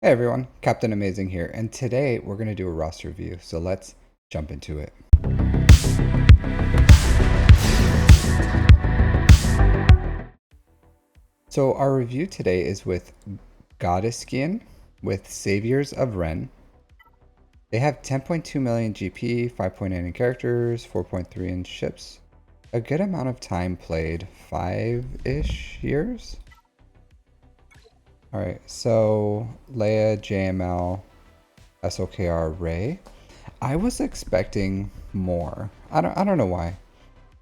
Hey everyone, Captain Amazing here, and today we're going to do a roster review, so let's jump into it. So our review today is with Goddesskian with Saviors of Ren. They have 10.2 million GP, 5.8 in characters, 4.3 in ships. A good amount of time played, 5-ish years? Alright, so Leia, JML, SOKR, Ray. I was expecting more. I don't know why.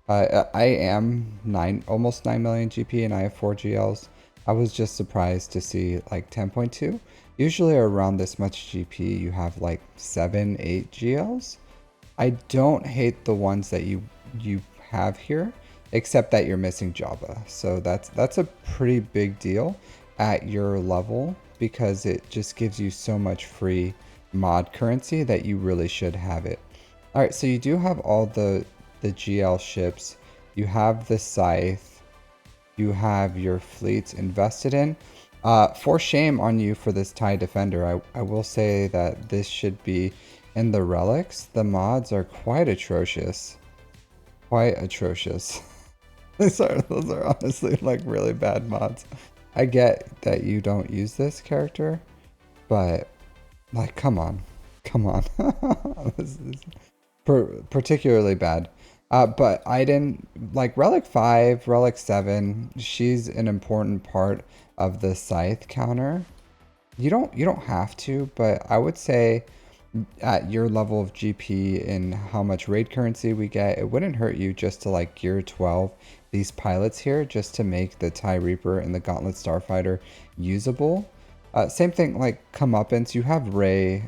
I am almost 9 million GP and I have 4 GLs. I was just surprised to see like 10.2. Usually around this much GP you have like 7, 8 GLs. I don't hate the ones that you have here, except that you're missing Jabba. So that's a pretty big deal at your level because it just gives you so much free mod currency that you really should have it. All right, so you do have all the GL ships. You have the Scythe. You have your fleets invested in. For shame on you for this TIE Defender, I will say that this should be in the relics. The mods are quite atrocious. Quite atrocious. those are honestly like really bad mods. I get that you don't use this character, but like, come on. Come on. This is particularly bad. But I didn't like Relic 5, Relic 7. She's an important part of the Scythe counter. You don't have to, but I would say at your level of GP and how much raid currency we get, it wouldn't hurt you just to like gear 12 these pilots here just to make the TIE Reaper and the Gauntlet Starfighter usable. Same thing like comeuppance. You have Rey.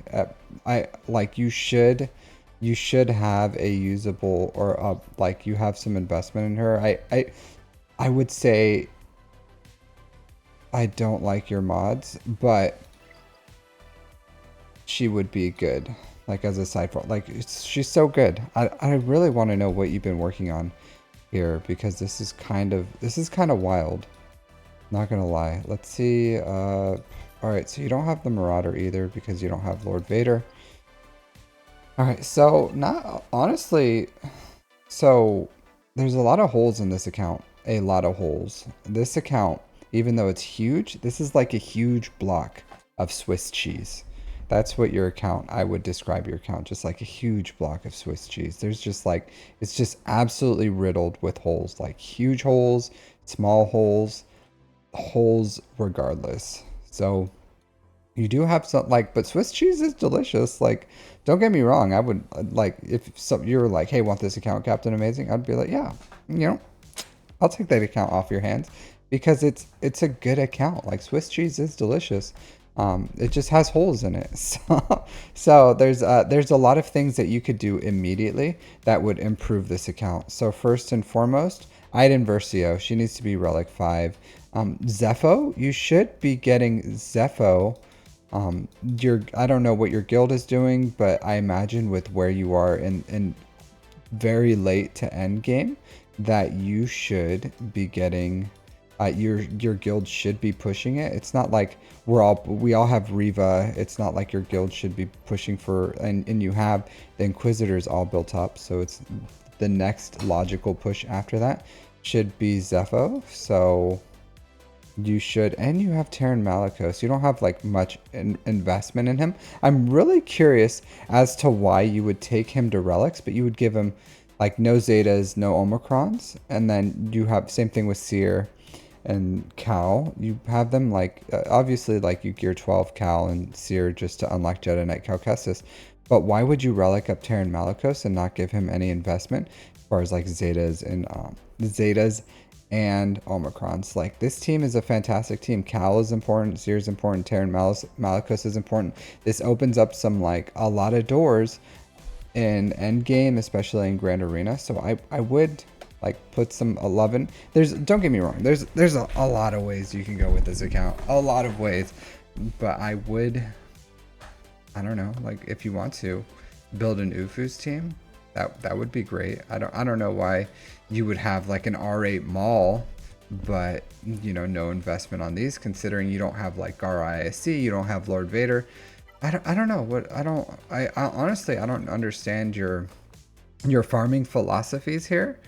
You should have a usable or like you have some investment in her. I would say I don't like your mods, but she would be good. Like as a side for like she's so good. I really want to know what you've been working on here because this is kind of wild. Not gonna lie. Let's see. All right, so you don't have the Marauder either because you don't have Lord Vader. All right, so not honestly, so there's a lot of holes in this account. A lot of holes. This account, even though it's huge, this is like a huge block of Swiss cheese. That's what your account, I would describe your account, just like a huge block of Swiss cheese. There's just like, it's just absolutely riddled with holes, like huge holes, small holes, holes regardless. So you do have some like, but Swiss cheese is delicious. Like, don't get me wrong. I would like if you were like, hey, want this account, Captain Amazing? I'd be like, yeah, you know, I'll take that account off your hands because it's a good account. Like Swiss cheese is delicious. It just has holes in it. So there's a lot of things that you could do immediately that would improve this account. So first and foremost, Iden Versio, she needs to be Relic 5. Zepho, you should be getting Zepho. I don't know what your guild is doing, but I imagine with where you are in very late to end game that you should be getting your guild should be pushing it. It's not like we all have Riva. It's not like your guild should be pushing for and you have the Inquisitors all built up, so it's the next logical push after that should be Zepho. So you should, and you have Terran Malicos. You don't have like much investment in him. I'm really curious as to why you would take him to relics, but you would give him like no Zetas, no Omicrons, and then you have same thing with Seer and Cal. You have them like obviously like you gear 12 Cal and Seer just to unlock Jedi Knight Cal Kestis. But why would you relic up Terran Malicos and not give him any investment as far as like Zetas and Omicrons? Like this team is a fantastic team. Cal is important, Seer is important, Terran Malicos is important. This opens up some like a lot of doors in endgame, especially in Grand Arena. So I would like put some 11. Don't get me wrong, there's a lot of ways you can go with this account, a lot of ways, but I don't know, like if you want to build an Ufu's team, that would be great. I don't know why you would have like an R8 Maul, but no investment on these, considering you don't have like Gar ISC, you don't have Lord Vader. I don't know what I honestly I don't understand your farming philosophies here.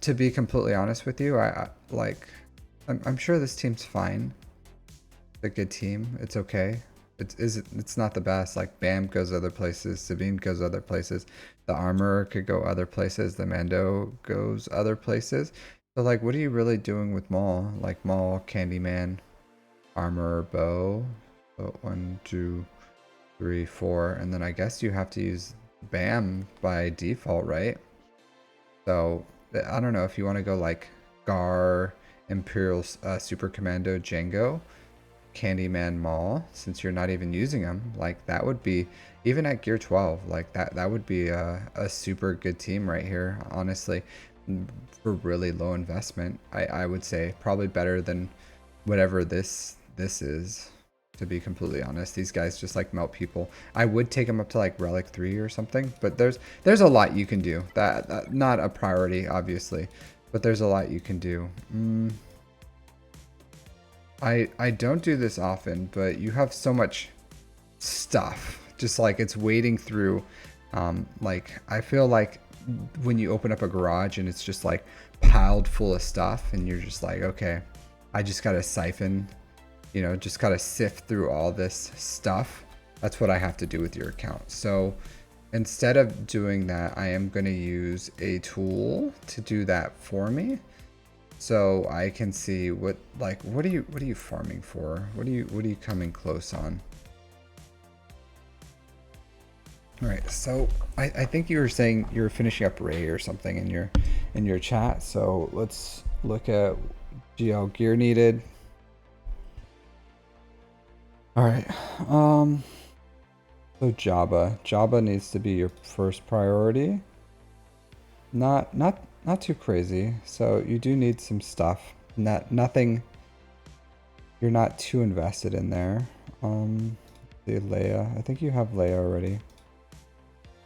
To be completely honest with you, I'm sure this team's fine. It's a good team. It's okay. It's not the best. Like Bam goes other places, Sabine goes other places, the armor could go other places, the Mando goes other places. So like, what are you really doing with Maul? Like Maul, Candyman, armor, bow. So 1, 2, 3, 4, and then I guess you have to use Bam by default, right? So I don't know if you want to go like Gar, Imperial Super Commando, Django, Candyman, Maul, since you're not even using them. Like that would be, even at gear 12, like that would be a super good team right here, honestly, for really low investment. I would say probably better than whatever this is, to be completely honest. These guys just like melt people. I would take them up to like Relic 3 or something, but there's a lot you can do. That not a priority, obviously, but there's a lot you can do. I don't do this often, but you have so much stuff. Just like it's wading through. Like I feel like when you open up a garage and it's just like piled full of stuff, and you're just like, okay, I just gotta siphon, just gotta sift through all this stuff. That's what I have to do with your account. So instead of doing that, I am gonna use a tool to do that for me. So I can see what are you farming for? What are you coming close on? All right, so I think you were saying you were finishing up Ray or something in your chat. So let's look at GL gear needed. All right, so Jabba needs to be your first priority. Not too crazy. So you do need some stuff. Nothing. You're not too invested in there. The Leia. I think you have Leia already.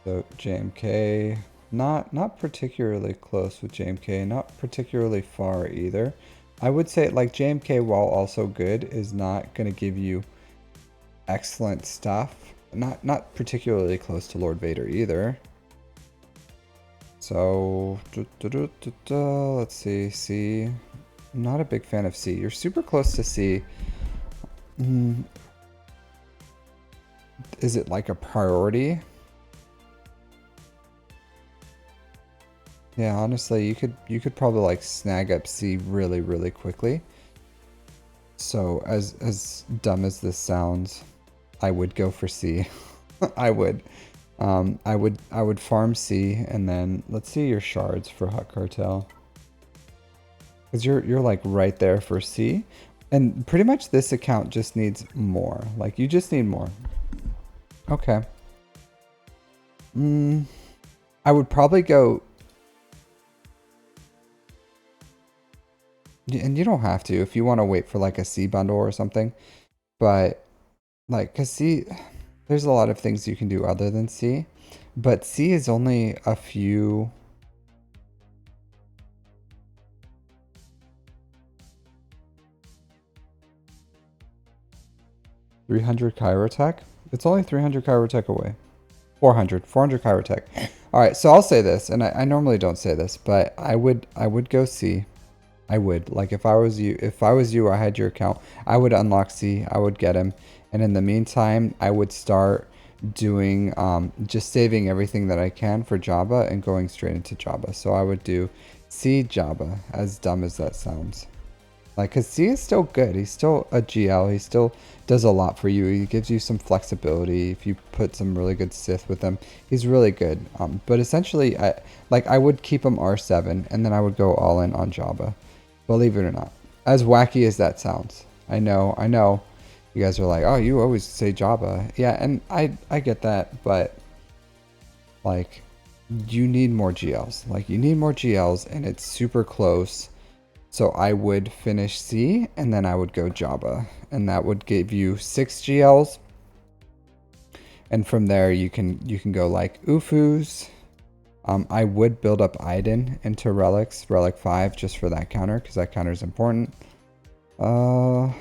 So JMK, not particularly close with JMK. Not particularly far either. I would say like JMK, while also good, is not going to give you excellent stuff. Not particularly close to Lord Vader either. So, let's see, C. I'm not a big fan of C. You're super close to C. Is it like a priority? Yeah, honestly, you could probably like snag up C really, really quickly. So as dumb as this sounds, I would go for C. I would. I would farm C, and then let's see your shards for Hut Cartel, because you're like right there for C, and pretty much this account just needs more. Like you just need more. Okay. I would probably go, and you don't have to if you want to wait for like a C bundle or something, but like, cause C, there's a lot of things you can do other than C, but C is only a few. $300 Chirotech? It's only 300 Chirotech away. 400 Chirotech. All right, so I'll say this, and I normally don't say this, but I would go C. I would, like, if I was you, I had your account, I would unlock C, I would get him, and in the meantime, I would start doing, just saving everything that I can for Jabba and going straight into Jabba. So I would do C Jabba, as dumb as that sounds. Like, because C is still good. He's still a GL. He still does a lot for you. He gives you some flexibility. If you put some really good Sith with him, he's really good. But essentially, I would keep him R7, and then I would go all in on Jabba. Believe it or not. As wacky as that sounds. I know. You guys are like, oh, you always say Jabba. Yeah, and I get that, but like, you need more GLs. Like, you need more GLs, and it's super close. So I would finish C, and then I would go Jabba, and that would give you 6 GLs. And from there, you can go like Ufus, I would build up Iden into relics, relic 5, just for that counter, because that counter is important. Wow,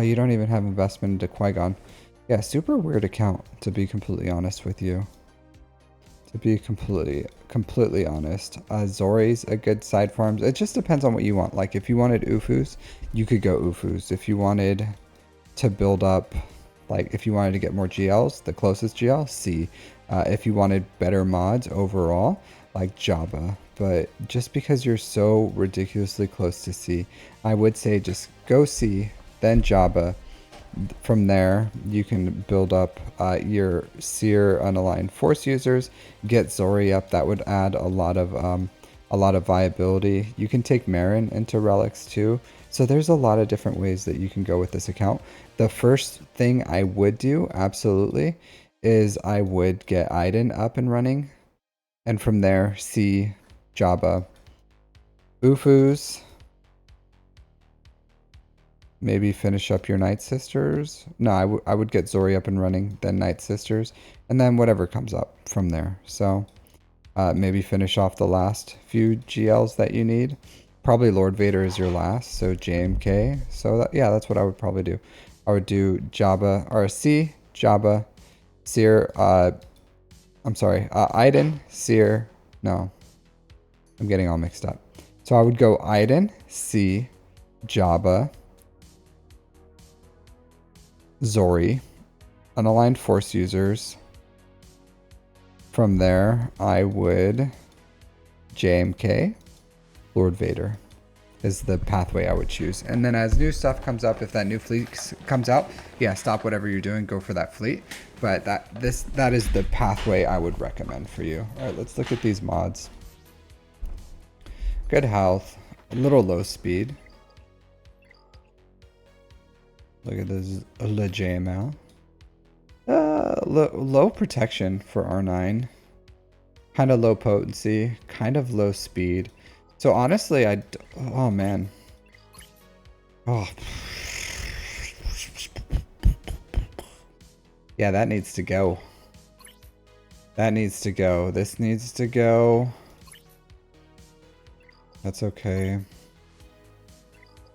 you don't even have investment into Qui-Gon. Yeah, super weird account, to be completely honest with you. To be completely honest. Zori's a good side farms. It just depends on what you want. Like, if you wanted Ufus, you could go Ufus. If you wanted to build up, like, if you wanted to get more GLs, the closest GL, C. If you wanted better mods overall, like Jabba. But just because you're so ridiculously close to C, I would say just go C, then Jabba. From there, you can build up your Seer unaligned Force users, get Zori up. That would add a lot of viability. You can take Marin into relics too. So there's a lot of different ways that you can go with this account. The first thing I would do, absolutely, is I would get Iden up and running, and from there, see Jabba, Ufus. Maybe finish up your Night Sisters. No, I would get Zori up and running, then Night Sisters, and then whatever comes up from there. So maybe finish off the last few GLs that you need. Probably Lord Vader is your last, so JMK. So that, yeah, that's what I would probably do. I would do Jabba, or C, Jabba, Seer, I'm sorry, Iden, Seer, no. I'm getting all mixed up. So I would go Iden, C, Jabba, Zori, unaligned Force users. From there, I would JMK, Lord Vader is the pathway I would choose. And then as new stuff comes up, if that new fleet comes out, yeah, stop whatever you're doing, go for that fleet. But that is the pathway I would recommend for you. All right, let's look at these mods. Good health, a little low speed. Look at this JML. Low protection for R9. Kind of low potency. Kind of low speed. So honestly, oh man. Oh. Yeah, that needs to go. That needs to go. This needs to go. That's okay.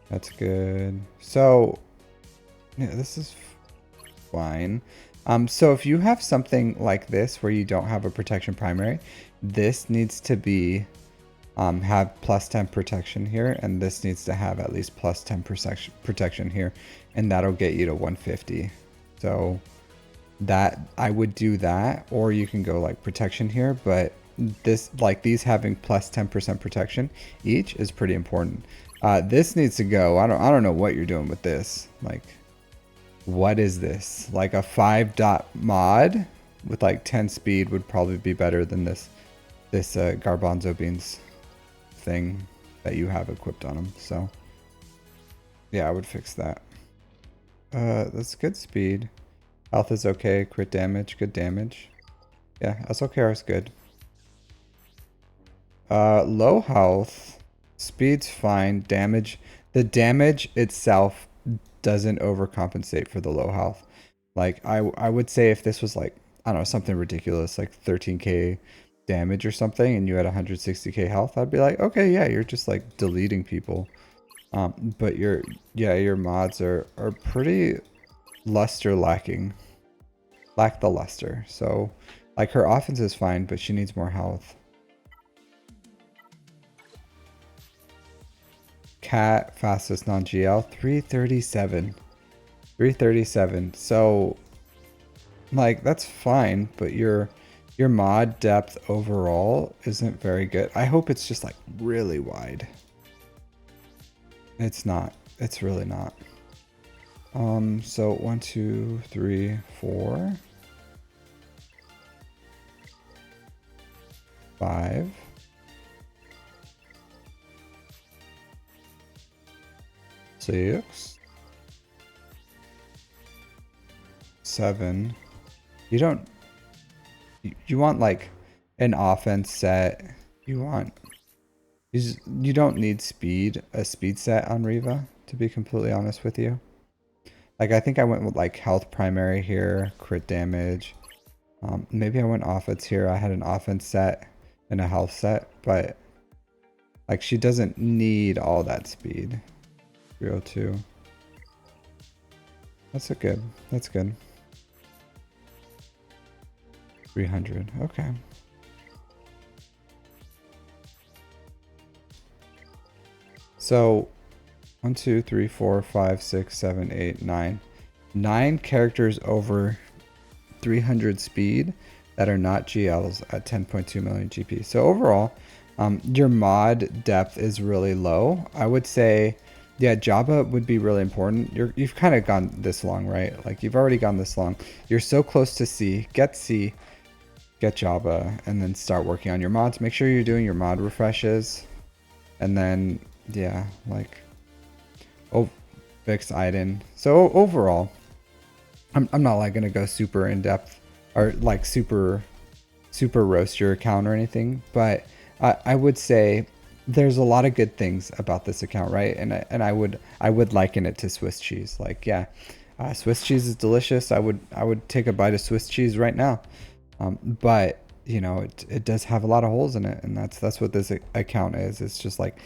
That's good. So... yeah, this is fine. So if you have something like this where you don't have a protection primary, this needs to be have plus 10 protection here, and this needs to have at least plus 10 protection here, and that'll get you to 150. So that I would do that, or you can go like protection here, but this, like these having plus 10% protection each is pretty important. This needs to go. I don't know what you're doing with this. Like, what is this? Like a 5-dot mod with like 10 speed would probably be better than this Garbanzo Beans thing that you have equipped on them. So yeah, I would fix that. That's good speed. Health is okay. Crit damage, good damage. Yeah, SLKR is good. Low health. Speed's fine. Damage. The damage itself doesn't overcompensate for the low health. Like I would say if this was like, I don't know, something ridiculous like 13k damage or something and you had 160k health, I'd be like, okay, yeah, you're just like deleting people. But your mods are pretty luster lacking. Lack the luster. So like her offense is fine, but she needs more health. Cat fastest non-GL 337. 337. So like that's fine, but your mod depth overall isn't very good. I hope it's just like really wide. It's not. It's really not. So 1, 2, 3, 4, 5. 6, 7. You don't. You want like an offense set. You don't need speed. A speed set on Riva, to be completely honest with you. Like I think I went with like health primary here, crit damage. Maybe I went offense here. I had an offense set in a health set, but like she doesn't need all that speed. 302. That's a good. That's good. 300. Okay. So 1, 2, 3, 4, 5, 6, 7, 8, 9. 9 characters over 300 speed that are not GLs at 10.2 million GP. So overall, your mod depth is really low. I would say, yeah, Java would be really important. You've kind of gone this long, right? Like you've already gone this long. You're so close to C. Get Java, and then start working on your mods. Make sure you're doing your mod refreshes, and then yeah, like fix Iden. So overall, I'm not like gonna go super in depth or like super roast your account or anything, but I would say there's a lot of good things about this account, right? And I would liken it to Swiss cheese. Like yeah, Swiss cheese is delicious. I would take a bite of Swiss cheese right now, but you know it does have a lot of holes in it, and that's what this account is. It's just like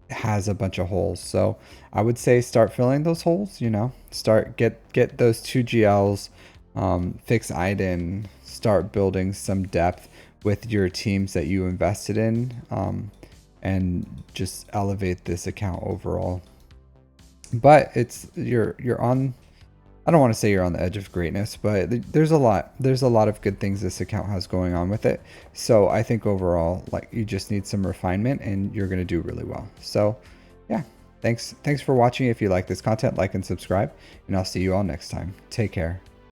has a bunch of holes. So I would say start filling those holes, you know, start get those 2 GLs, fix Iden, start building some depth with your teams that you invested in, and just elevate this account overall. But it's you're on, I don't want to say you're on the edge of greatness, but there's a lot of good things this account has going on with it. So I think overall, like you just need some refinement and you're going to do really well. So yeah, thanks for watching. If you like this content, like and subscribe, and I'll see you all next time. Take care.